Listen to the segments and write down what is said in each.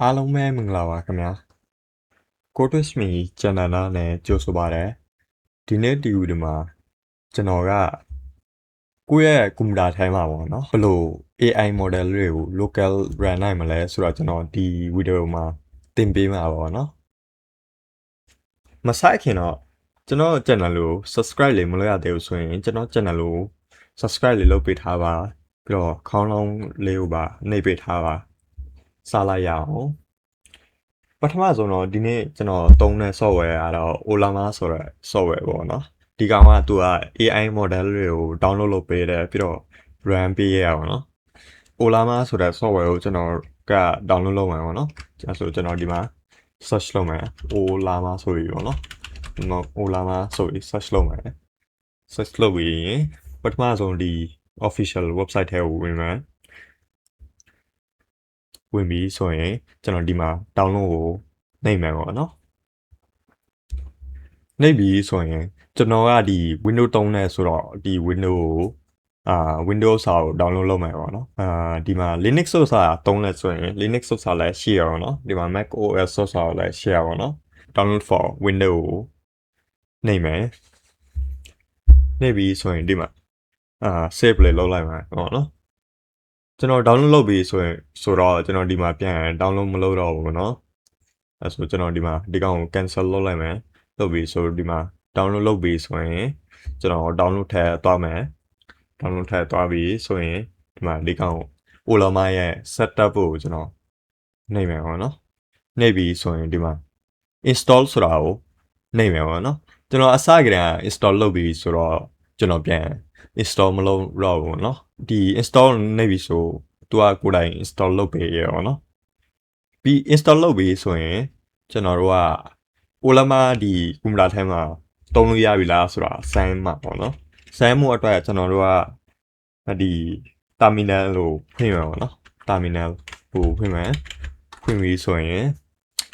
အားလုံးပဲမင်္ဂလာပါခင်ဗျာ Codesme Channel နဲ့ကြိုဆိုပါရစေဒီနေ့ဒီဗီဒီယိုမှာကျွန်တော်ကကိုယ့်ရဲ့ကွန်ပျူတာထဲမှာပေါ့နော်ဘယ်လို AI model တွေကို local run နိုင်မလဲဆိုတော့ကျွန်တော်ဒီဗီဒီယိုမှာသင်ပေးမှာပါနော်မဆိုင်ခင်တော့ကျွန်တော် channel ကို subscribe လေးမလုပ်ရသေးဘူးဆိုရင်ကျွန်တော် channel ကို subscribe လေးလုပ်ပေးထားပါပြီးတော့ခေါင်းလုံးလေးကိုပါနှိပ်ပေးထားပါစားလိုက်ရအောင်ပထမဆုံးတော့ဒီနေ့ကျွန်တော်သုံးတဲ့ software ကတော့ Ollama ဆိုတဲ့ software ပေါ့နော်ဒီကောင်ကသူက AI model တွေကို download လုပ်ပေးတယ်ပြီးတော့ run ပေးရအောင်နော် Ollama ဆိုတဲ့ software ကိုကျွန်တော်က download လုပ်မှာပေါ့နော်အဲဆိုကျွန်တော်ဒီမှာ search လုပ်မယ် Ollama ဆိုပြီးပေါ့နော်ဒီမှာ Ollama ဆိုပြီး search လုပ်မယ် search လုပ်ပြီးရင်ပထမဆုံးဒီ official website ထဲကိုဝင်မယ်ဝင်ပြီးဆိုရင်ကျွန်တော်ဒီမှာ download ကိုနှိပ်မယ်ပေါ့နော်နှိပ်ပြီးဆိုရင်ကျွန်တော်ကဒီ Windows 3နဲ့ဆိုတော့ဒီ Windows ကိုWindows စာကို download လုပ်မယ်ပေါ့နော်ဒီမှာ Linux ဆိုစာသုံးလဲဆိုရင် Linux ဆိုစာလည်းရှိရအောင်နော်ဒီမှာ Mac OS ဆိုစာလည်းရှိရအောင်နော် download for Windows ကိုနှိပ်မယ်နှိပ်ပြီးဆိုရင်ဒီမှာsave လေးလုပ်လိုက်မှာပေါ့နော်ကျွန်တော် download လုပ်ပြီးဆိုရင်ဆိုတော့ကျွန်တော်ဒီမှာပြန် download မလုပ်တော့ဘူးပေါ့နော်အဲဆိုကျွန်တော်ဒီမှာဒီကောင်ကို cancel လုပ်လိုက်မယ်လုပ်ပြီးဆိုဒီမှာ download လုပ်ပြီးဆိုရင်ကျွန်တော် download ထည့်သွားမယ် download ထည့်သွားပြီးဆိုရင်ဒီမှာဒီကောင် Ollama ရဲ့ setup ကိုကျွန်တော်နှိပ်မယ်ပေါ့နော်နှိပ်ပြီးဆိုရင်ဒီမှာ install ဆိုတာကိုနှိပ်မယ်ပေါ့နော်ကျွန်တော်အစကတည်းက install လုပ်ပြီးဆိုတော့ကျွန်တော်ပြန် install မလုပ်တော့ဘူးเนาะဒီ install နှိပ်ပြီးဆိုသူကကိုယ်တိုင် install လုပ်ပေးရအောင်เนาะပြီး install လုပ်ပြီးဆိုရင်ကျွန်တော်တို့က Ollama ဒီကွန်ပျူတာထဲမှာသုံးလို့ရပြီလားဆိုတာစမ်းမှာပေါ့เนาะစမ်းမှုအတွက်ကျွန်တော်တို့ကဒီ terminal လို့ဖွင့်ရအောင်เนาะ terminal ကိုဖွင့်မယ်ဖွင့်ပြီးဆိုရင်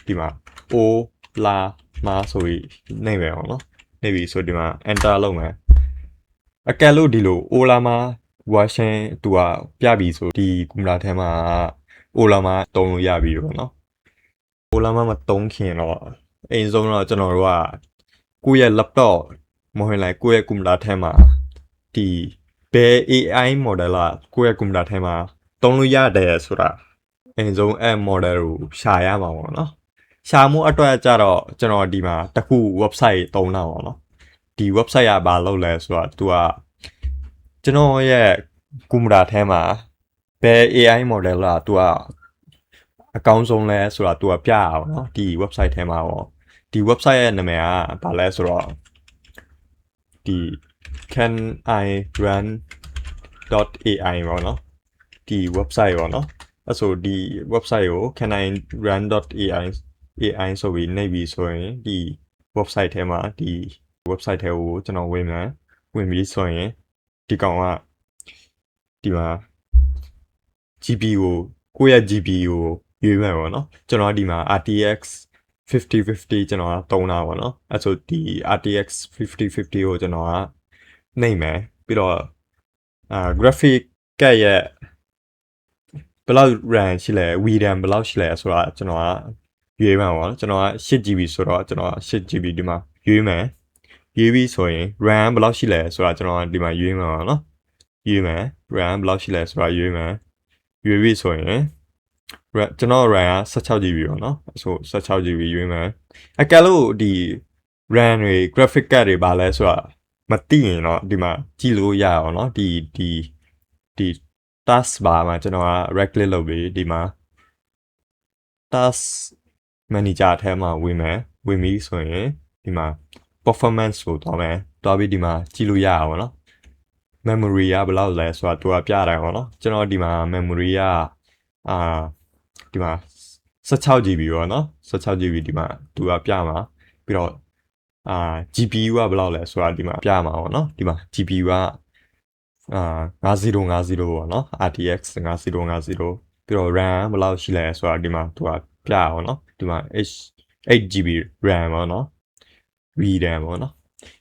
ဒီမှာ Ollama ဆိုပြီးနှိပ်မယ်ပေါ့เนาะနှိပ်ပြီးဆိုဒီမှာ enter လုပ်မယ်အကယ်လို့ဒီလို Ollama version သူကပြပြီဆိုဒီကွန်ပျူတာထဲမှာ Ollama သုံးလို့ရပြီပေါ့နော် Ollama မသုံးခင်တော့အရင်ဆုံးတော့ကျွန်တော်တို့ကကိုယ့်ရဲ့ laptop မဟုတ်လိုက်ကိုယ့်ရဲ့ကွန်ပျူတာထဲမှာဒီဘယ် AI model ကကိုယ့်ရဲ့ကွန်ပျူတာထဲမှာသုံးလို့ရတယ်ဆိုတာအရင်ဆုံးအဲ့ model ကိုရှာရမှာပေါ့နော်ရှာမှုအတွက်ကြတော့ကျွန်တော်ဒီမှာတစ်ခု website သုံးတာပေါ့နော်ဒီ website ကဘာလုပ်လဲဆိုတော့သူကကျွန်တော်ရဲ့ကွန်ပျူတာထဲမှာဘယ် AI model ကသူကအကောင်းဆုံးလဲဆိုတာသူကပြရအောင်เนาะဒီ website ထဲမှာပေါ့ဒီ website ရဲ့နာမည်ကဘာလဲဆိုတော့ဒီ can I run .ai ပေါ့เนาะဒီ website ပေါ့เนาะအဲ့ဆိုဒီ website ကို can I run .ai ဆိုပြီးနှိပ်ပြီးဆိုရင်ဒီ website ထဲမှာဒီ website ထဲကိုကျွန်တော်ဝင်မယ်ဝင်ပြီးဆိုရင်ဒီကောင်ကဒီမှာ GPU ကိုယ့်ရဲ့ GPU ကိုရွေးမယ်ပေါ့နော်ကျွန်တော်ဒီမှာ RTX 5050ကျွန်တော်ကသုံးတာပေါ့နော်အဲ့ဆိုဒီ RTX 5050ကိုကျွန်တော်ကနှိပ်မယ်ပြီးတော့graphic card ရဲ့ဘယ်လောက် RAM ရှိလဲ VRAM ဘယ်လောက်ရှိလဲဆိုတာကျွန်တော်ကရွေးမှာပေါ့နော်ကျွန်တော်က 8GB ဆိုတော့ကျွန်တော်က 8GB ဒီမှာရွေးမယ်ရွေးပြီးဆိုရင် RAM ဘယ်လောက်ရှိလဲဆိုတာကျွန်တော်ကဒီမှာရွေးမှာပေါ့နော်ရွေးမယ် RAM ဘယ်လောက်ရှိလဲဆိုတာရွေးမယ်ရွေးပြီးဆိုရင်ကျွန်တော် RAM က 16GB ပေါ့နော်ဆို 16GB ရွေးမယ်အကယ်လို့ဒီ RAM တွေ graphic card တွေပါလဲဆိုတာမသိရင်တော့ဒီမှာကြည့်လို့ရအောင်เนาะဒီ task bar မှာကျွန်တော်က right click လုပ်ပြီးဒီမှာ task manager ထဲမှာဝင်မယ်ဝင်ပြီးဆိုရင်ဒီမှာ performance ကိုတွားမယ်တွားပြီးဒီမှာကြည့်လို့ရအောင်เนาะ memory ကဘယ်လောက်လဲဆိုတာသူကပြတယ်ပေါ့နော်ကျွန်တော်ဒီမှာ memory ကဒီမှာ 16GB ပေါ့နော် 16GB ဒီမှာသူကပြမှာပြီးတော့GPU ကဘယ်လောက်လဲဆိုတာဒီမှာပြမှာပေါ့နော်ဒီမှာ GPU က5050ပေါ့နော် RTX 5050ပြီးတော့ RAM ဘယ်လောက်ရှိလဲဆိုတာဒီမှာသူကပြပါပေါ့နော်ဒီမှာ 8GB RAM ပေါ့နော် VRAM ပေါ့နော်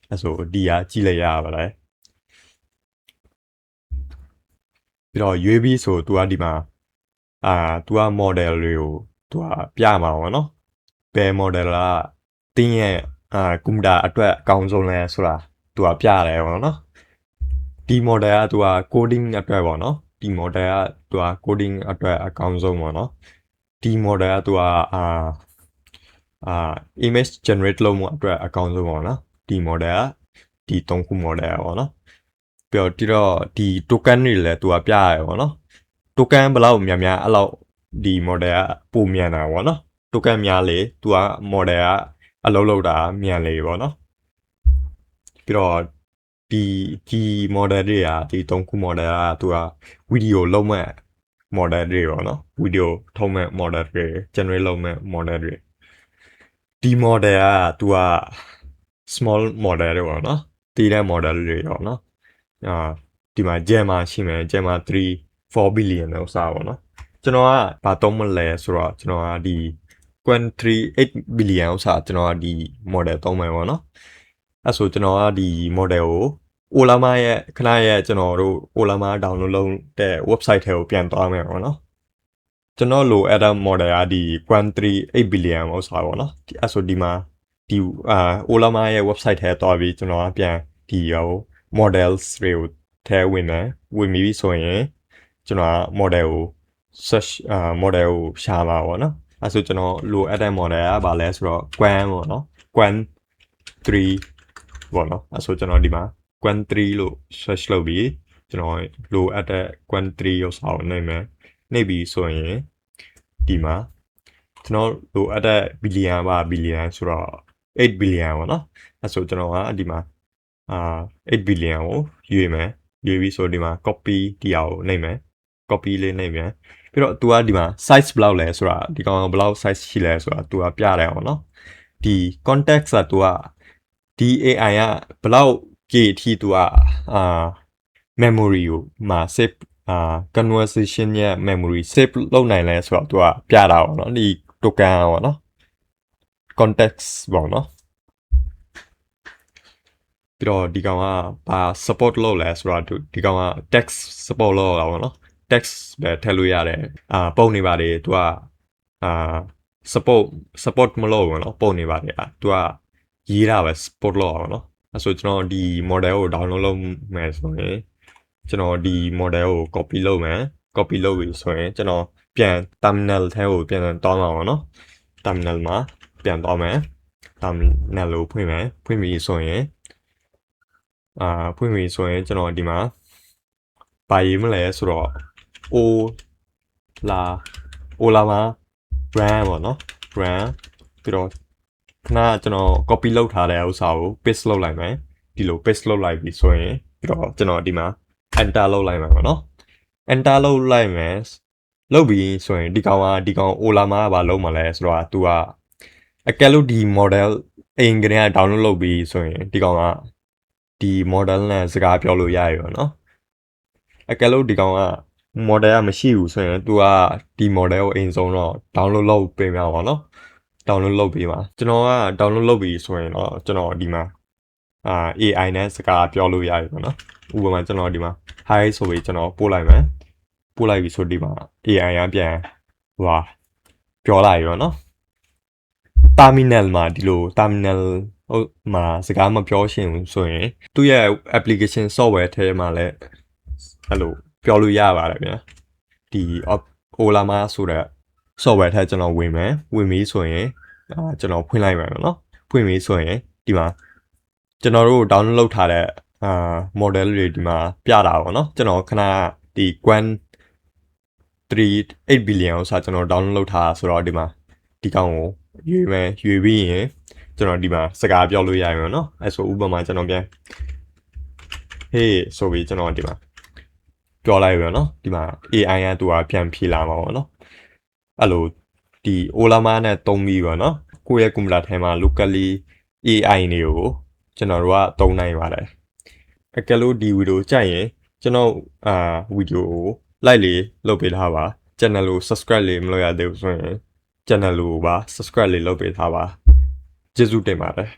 အဲ့ဆိုဒီကကြည့်လိုက်ရပါလားပြီးတော့ရွေးပြီးဆို तू ကဒီမှာतू က model တွေကို သူကပြမှာပေါ့နော်ဘယ် model ကတင်းရဲ့ကွန်ပျူတာအတွက်အကောင်းဆုံးလဲဆိုတာသူကပြတယ်ပေါ့နော်ဒီ model ကသူက coding အတွက်ပေါ့နော်ဒီ model ကသူက coding အတွက်အကောင်းဆုံးပေါ့နော်ဒီ model ကသူကimage generate လုပ်မှုအတွက်အကောင်းဆုံးပေါ့နော်ဒီ model ကဒီ3ခု model ပေါ့နော်ပြီးတော့ဒီ token တွေလည်းသူကပြရတယ်ပေါ့နော် token ဘယ်လောက်များအဲ့လောက်ဒီ model ကပုံမြန်တာပေါ့နော် token များလေသူက model ကအလုပ်လုပ်တာမြန်လေပေါ့နော်ပြီးတော့ဒီ model တွေကဒီ3ခု model ကသူက video လုံးမဲ့ model တွေပေါ့နော် video ထုတ်မဲ့ model တွေ generate လုပ်မဲ့ model တွေဒီ model ကသူက small model တွေပေါ့နော်တည်တဲ့ model တွေပေါ့နော်ဒီမှာ Gemma ရှိမယ် Gemma 4 billion လောက်စားပေါ့နော်ကျွန်တော်ကဘာသုံးမလဲဆိုတော့ကျွန်တော်ကဒီ Quant 8 billion လောက်စားကျွန်တော်ကဒီ model သုံးမယ်ပေါ့နော်အဲ့ဆိုကျွန်တော်ကဒီ model ကို Olama ရဲ့ခဏရဲ့ကျွန်တော်တို့ Olama download လုပ်တဲ့ website ထဲကိုပြန်သွားမယ်ပေါ့နော်ကျွန်တော်လို add model ကဒီ Quant 8 billion လောက်စားပေါ့နော်အဲ့ဆိုဒီမှာဒီOlama ရဲ့ website ထဲသွားပြီးကျွန်တော်ကပြန်ဒီဟို models တွေကိုထဲဝင်မယ်ဝင်ပြီးဆိုရင်ကျွန်တော်က model ကို search model ကိုရှာမှာပေါ့နော်အဲ့ဆိုကျွန်တော်လိုအပ်တဲ့ model ကဘာလဲဆိုတော့ Quant ပေါ့နော် Quant 3ပေါ့နော်အဲ့ဆိုကျွန်တော်ဒီမှာ Quant 3လို့ search လုပ်ပြီးကျွန်တော်လိုအပ်တဲ့ Quant 3ရောက်စာကိုနှိပ်မယ်နှိပ်ပြီးဆိုရင်ဒီမှာကျွန်တော်လိုအပ်တဲ့ billion ပါ billion ဆိုတော့8 billion ပေါ့နော်အဲ့ဆိုကျွန်တော်ကဒီမှာ8 billion ကိုရွေးမယ်ရွေးပြီးဆိုဒီမှာ copy ဒီဟာကိုနှိပ်မယ် copy လေးနှိပ်မယ်ပြီးတော့ तू ကဒီမှာ size ဘယ်လောက်လဲဆိုတာဒီကောင်ဘယ်လောက် size ရှိလဲဆိုတာ तू ကပြတယ်အောင်နော်ဒီ context က तू ကဒီ AI ကဘယ်လောက် K အထိ तू ကmemory ကိုမှာ save conversation ရဲ့ memory save လုပ်နိုင်လဲဆိုတော့ तू ကပြတာပေါ့နော်ဒီ token ပေါ့နော် context ပေါ့နော်ပြီးတော့ဒီကောင်ကဘာ support လုပ်လဲဆိုတော့ဒီကောင်က text support လုပ်တာပေါ့နော် text ပဲထည့်လို့ရတယ်ပုံနေပါတယ်သူကsupport မလုပ်ဘူးเนาะပုံနေပါတယ်သူကရေးတာပဲ support လုပ်အောင်เนาะအဲ့ဆိုကျွန်တော်ဒီ model ကို download လုပ်မယ်ဆိုရင်ကျွန်တော်ဒီ model ကို copy လုပ်မယ် copy လုပ်ပြီဆိုရင်ကျွန်တော်ပြန် terminal ထဲကိုပြန်တောင်းမှာပေါ့เนาะ terminal မှာပြန်တောင်းမယ် terminal ကိုဖွင့်မယ်ဖွင့်ပြီဆိုရင်ဖွင့်ပြီဆိုရင်ကျွန်တော်ဒီမှာဘာရေးမလဲဆိုတော့ Olama brand ပေါ့နော် brand ပြီးတော့ခဏကျွန်တော် copy လုပ်ထားတဲ့ဥစ္စာကို paste လုပ်လိုက်မယ်ဒီလို paste လုပ်လိုက်ပြီဆိုရင်ပြီးတော့ကျွန်တော်ဒီမှာ enter လုပ်လိုက်မယ်ပေါ့နော် enter လုပ်လိုက်မယ်လုပ်ပြီးဆိုရင်ဒီကောင် Olama ကဘာလုပ်မှာလဲဆိုတော့ तू ကအကယ်လို့ဒီ model အိမ်ကနေ download လုပ်ပြီးဆိုရင်ဒီကောင်ကဒီ model နဲ့စကားပြောလို့ရရပေါ့နော်အကယ်လို့ဒီကောင်က model ကမရှိဘူးဆိုရင် तू ကဒီ model ကိုအိမ်ဆုံးတော့ download လုပ်ပေးမှာပေါ့နော် download လုပ်ပေးပါကျွန်တော်က download လုပ်ပြီးဆိုရင်တော့ကျွန်တော်ဒီမှာAI နဲ့စကားပြောလို့ရပြီပေါ့နော်ဥပမာကျွန်တော်ဒီမှာ hi ဆိုပြီးကျွန်တော်ပို့လိုက်မယ်ပို့လိုက်ပြီဆိုဒီမှာ AI ကပြန်ပြောလိုက်ပြီပေါ့နော် terminal မှာဒီလို terminal မှာစကားမပြောရှင်ဘူးဆိုရင်သူ့ရဲ့ application software ထဲမှာလည်းအဲ့လိုပြောလို့ရပါတယ်ဗျာဒီ Olama ဆိုတဲ့ software ထဲကျွန်တော်ဝင်မယ်ဝင်ပြီးဆိုရင်ကျွန်တော်ဖွင့်လိုက်မယ်နော်ဖွင့်ပြီးဆိုရင်ဒီမှာကျွန်တော်တို့ download လုပ်ထားတဲ့model တွေဒီမှာပြတာပေါ့နော်ကျွန်တော်ခဏဒီ Quant 8 billion ဥစားကျွန်တော် download လုပ်ထားဆိုတော့ဒီမှာဒီကောင်ကိုရွေးမယ်ရွေးပြီးရင်ကျွန်တော်ဒီမှာစကားပြောလို့ရရမယ်နော်အဲ့ဆိုဥပမာကျွန်တော်ပြန် hey ဆိုပြီးကျွန်တော်ဒီမှာပြောလိုက်ရနော်ဒီမှာ AI ကသူကပြန်ဖြေလာမှာပေါ့နော်အဲ့လိုဒီ Olama နဲ့တုံးပြီးပေါ့နော်ကိုယ့်ရဲ့ကွန်ပျူတာထဲမှာ locally AI တွေကိုကျွန်တော်တို့ကသုံးနိုင်ပါတယ်အကယ်လို့ဒီဗီဒီယိုကြိုက်ရင်ကျွန်တော်ဗီဒီယိုကို like လေးလုပ်ပေးထားပါ channel ကို subscribe လေးမလုပ်ရသေးဘူးဆိုရင် channel ကိုပါ subscribe လေးလုပ်ပေးထားပါကျေးဇူးတင်ပါတယ်